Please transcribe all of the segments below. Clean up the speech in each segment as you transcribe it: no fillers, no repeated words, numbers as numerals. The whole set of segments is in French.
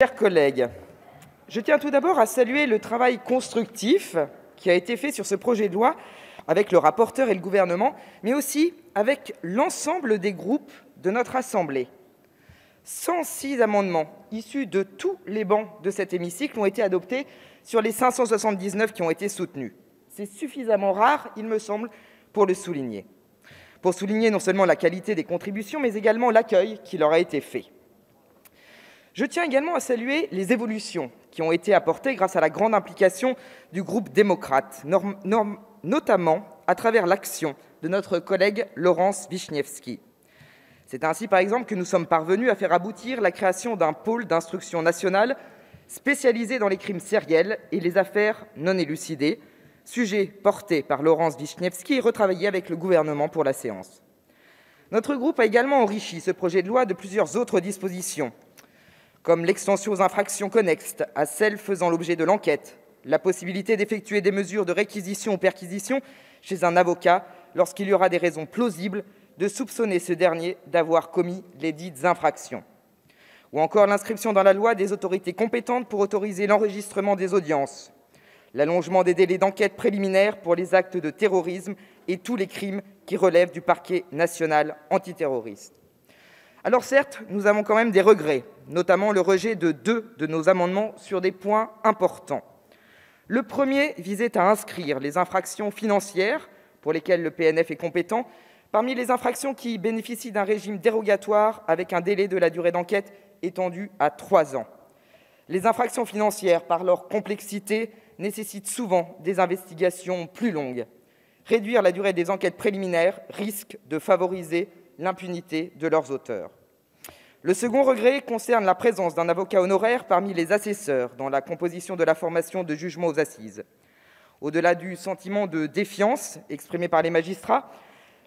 Chers collègues, je tiens tout d'abord à saluer le travail constructif qui a été fait sur ce projet de loi avec le rapporteur et le gouvernement, mais aussi avec l'ensemble des groupes de notre Assemblée. 106 amendements issus de tous les bancs de cet hémicycle ont été adoptés sur les 579 qui ont été soutenus. C'est suffisamment rare, il me semble, pour le souligner. Pour souligner non seulement la qualité des contributions, mais également l'accueil qui leur a été fait. Je tiens également à saluer les évolutions qui ont été apportées grâce à la grande implication du groupe démocrate, notamment à travers l'action de notre collègue Laurence Vichnievsky. C'est ainsi, par exemple, que nous sommes parvenus à faire aboutir la création d'un pôle d'instruction nationale spécialisé dans les crimes sériels et les affaires non élucidées, sujet porté par Laurence Vichnievsky et retravaillé avec le gouvernement pour la séance. Notre groupe a également enrichi ce projet de loi de plusieurs autres dispositions, comme l'extension aux infractions connexes à celles faisant l'objet de l'enquête, la possibilité d'effectuer des mesures de réquisition ou perquisition chez un avocat lorsqu'il y aura des raisons plausibles de soupçonner ce dernier d'avoir commis les dites infractions, ou encore l'inscription dans la loi des autorités compétentes pour autoriser l'enregistrement des audiences, l'allongement des délais d'enquête préliminaire pour les actes de terrorisme et tous les crimes qui relèvent du parquet national antiterroriste. Alors certes, nous avons quand même des regrets, notamment le rejet de 2 de nos amendements sur des points importants. Le premier visait à inscrire les infractions financières, pour lesquelles le PNF est compétent, parmi les infractions qui bénéficient d'un régime dérogatoire avec un délai de la durée d'enquête étendu à 3 ans. Les infractions financières, par leur complexité, nécessitent souvent des investigations plus longues. Réduire la durée des enquêtes préliminaires risque de favoriser l'impunité de leurs auteurs. Le second regret concerne la présence d'un avocat honoraire parmi les assesseurs dans la composition de la formation de jugement aux assises. Au-delà du sentiment de défiance exprimé par les magistrats,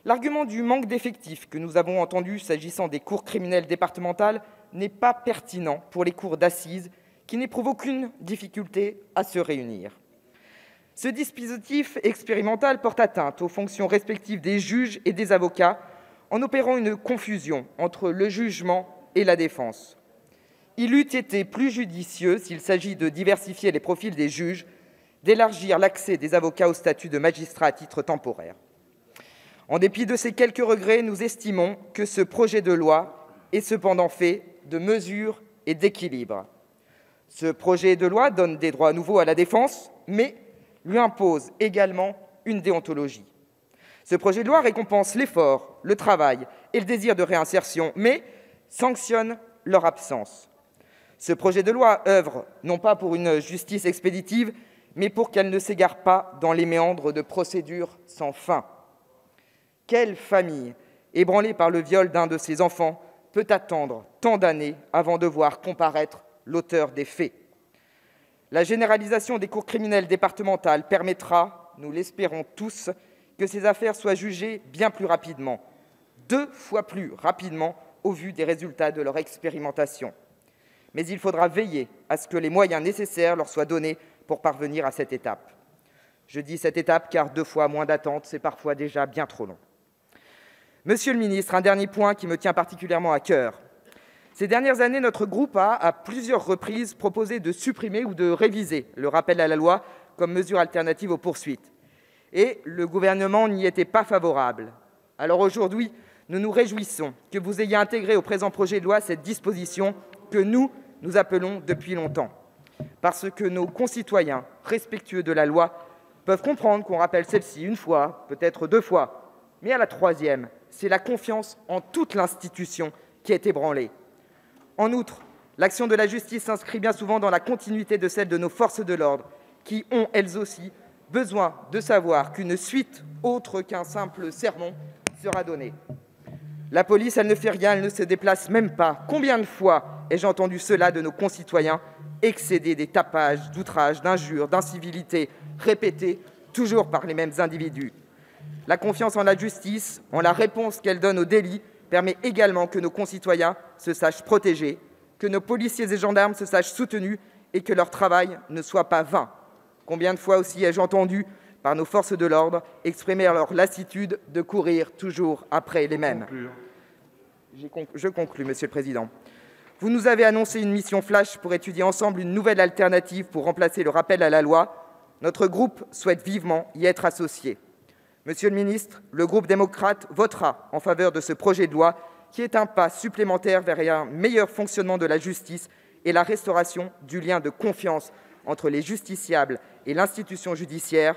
l'argument du manque d'effectifs que nous avons entendu s'agissant des cours criminelles départementales n'est pas pertinent pour les cours d'assises qui n'éprouvent aucune difficulté à se réunir. Ce dispositif expérimental porte atteinte aux fonctions respectives des juges et des avocats en opérant une confusion entre le jugement et la défense. Il eût été plus judicieux, s'il s'agit de diversifier les profils des juges, d'élargir l'accès des avocats au statut de magistrat à titre temporaire. En dépit de ces quelques regrets, nous estimons que ce projet de loi est cependant fait de mesures et d'équilibre. Ce projet de loi donne des droits nouveaux à la défense, mais lui impose également une déontologie. Ce projet de loi récompense l'effort, le travail et le désir de réinsertion, mais sanctionne leur absence. Ce projet de loi œuvre non pas pour une justice expéditive, mais pour qu'elle ne s'égare pas dans les méandres de procédures sans fin. Quelle famille, ébranlée par le viol d'un de ses enfants, peut attendre tant d'années avant de voir comparaître l'auteur des faits? La généralisation des cours criminelles départementales permettra, nous l'espérons tous, que ces affaires soient jugées bien plus rapidement, 2 fois plus rapidement au vu des résultats de leur expérimentation. Mais il faudra veiller à ce que les moyens nécessaires leur soient donnés pour parvenir à cette étape. Je dis cette étape car 2 fois moins d'attente, c'est parfois déjà bien trop long. Monsieur le ministre, un dernier point qui me tient particulièrement à cœur. Ces dernières années, notre groupe a, à plusieurs reprises, proposé de supprimer ou de réviser le rappel à la loi comme mesure alternative aux poursuites. Et le gouvernement n'y était pas favorable. Alors aujourd'hui, nous nous réjouissons que vous ayez intégré au présent projet de loi cette disposition que nous appelons depuis longtemps. Parce que nos concitoyens respectueux de la loi peuvent comprendre qu'on rappelle celle-ci 1 fois, peut-être 2 fois, mais à la 3e, c'est la confiance en toute l'institution qui est ébranlée. En outre, l'action de la justice s'inscrit bien souvent dans la continuité de celle de nos forces de l'ordre, qui ont, elles aussi, besoin de savoir qu'une suite autre qu'un simple sermon sera donnée. La police, elle ne fait rien, elle ne se déplace même pas. Combien de fois ai-je entendu cela de nos concitoyens excéder des tapages, d'outrages, d'injures, d'incivilités, répétés toujours par les mêmes individus? La confiance en la justice, en la réponse qu'elle donne aux délits, permet également que nos concitoyens se sachent protégés, que nos policiers et gendarmes se sachent soutenus et que leur travail ne soit pas vain. Combien de fois aussi ai-je entendu, par nos forces de l'ordre, exprimer leur lassitude de courir toujours après les mêmes. Je conclus, Monsieur le Président. Vous nous avez annoncé une mission flash pour étudier ensemble une nouvelle alternative pour remplacer le rappel à la loi. Notre groupe souhaite vivement y être associé. Monsieur le ministre, le groupe démocrate votera en faveur de ce projet de loi qui est un pas supplémentaire vers un meilleur fonctionnement de la justice et la restauration du lien de confiance entre les justiciables et l'institution judiciaire.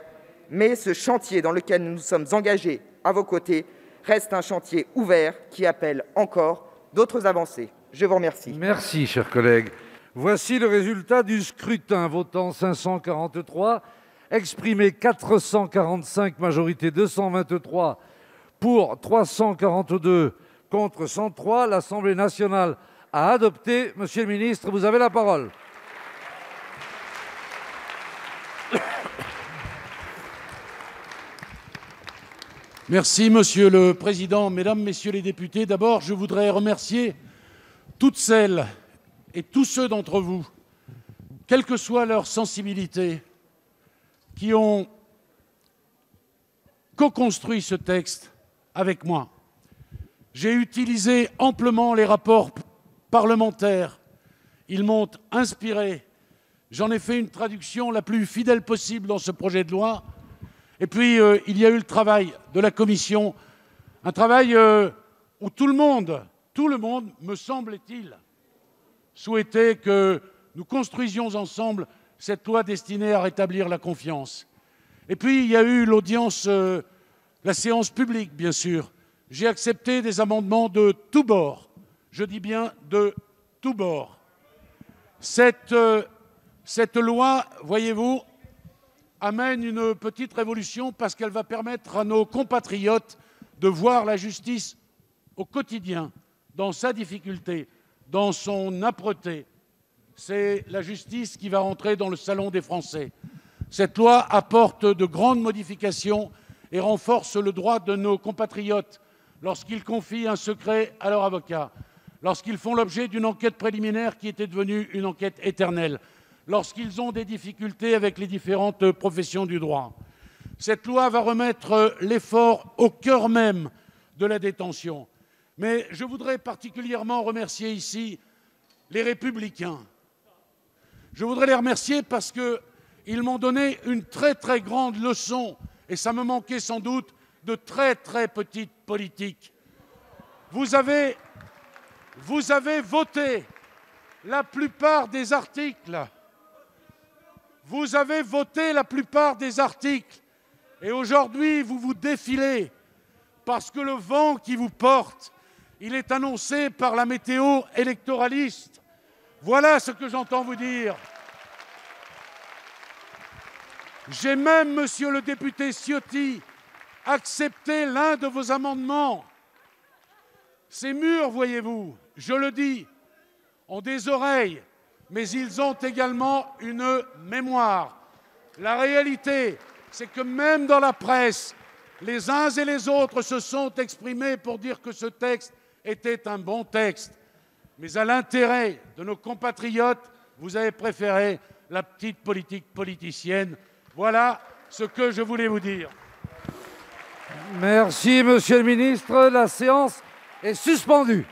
Mais ce chantier dans lequel nous nous sommes engagés à vos côtés reste un chantier ouvert qui appelle encore d'autres avancées. Je vous remercie. Merci, chers collègues. Voici le résultat du scrutin. Votant 543, exprimé 445, majorité 223, pour 342, contre 103. L'Assemblée nationale a adopté. Monsieur le ministre, vous avez la parole. Merci, Monsieur le Président. Mesdames, Messieurs les députés, d'abord, je voudrais remercier toutes celles et tous ceux d'entre vous, quelle que soit leur sensibilité, qui ont co-construit ce texte avec moi. J'ai utilisé amplement les rapports parlementaires. Ils m'ont inspiré. J'en ai fait une traduction la plus fidèle possible dans ce projet de loi. Et puis, il y a eu le travail de la Commission, un travail où tout le monde, me semble-t-il, souhaitait que nous construisions ensemble cette loi destinée à rétablir la confiance. Et puis, il y a eu l'audience, la séance publique, bien sûr. J'ai accepté des amendements de tous bords. Je dis bien de tous bords. Cette loi, voyez-vous, amène une petite révolution parce qu'elle va permettre à nos compatriotes de voir la justice au quotidien, dans sa difficulté, dans son âpreté. C'est la justice qui va rentrer dans le salon des Français. Cette loi apporte de grandes modifications et renforce le droit de nos compatriotes lorsqu'ils confient un secret à leur avocat, lorsqu'ils font l'objet d'une enquête préliminaire qui était devenue une enquête éternelle, lorsqu'ils ont des difficultés avec les différentes professions du droit. Cette loi va remettre l'effort au cœur même de la détention. Mais je voudrais particulièrement remercier ici les Républicains. Je voudrais les remercier parce qu'ils m'ont donné une très très grande leçon, et ça me manquait sans doute, de très très petite politique. Vous avez voté la plupart des articles. Vous avez voté la plupart des articles et aujourd'hui vous vous défilez parce que le vent qui vous porte, il est annoncé par la météo électoraliste. Voilà ce que j'entends vous dire. J'ai même, monsieur le député Ciotti, accepté l'un de vos amendements. Ces murs, voyez-vous, je le dis, ont des oreilles, mais ils ont également une mémoire. La réalité, c'est que même dans la presse, les uns et les autres se sont exprimés pour dire que ce texte était un bon texte. Mais à l'intérêt de nos compatriotes, vous avez préféré la petite politique politicienne. Voilà ce que je voulais vous dire. Merci, Monsieur le ministre. La séance est suspendue.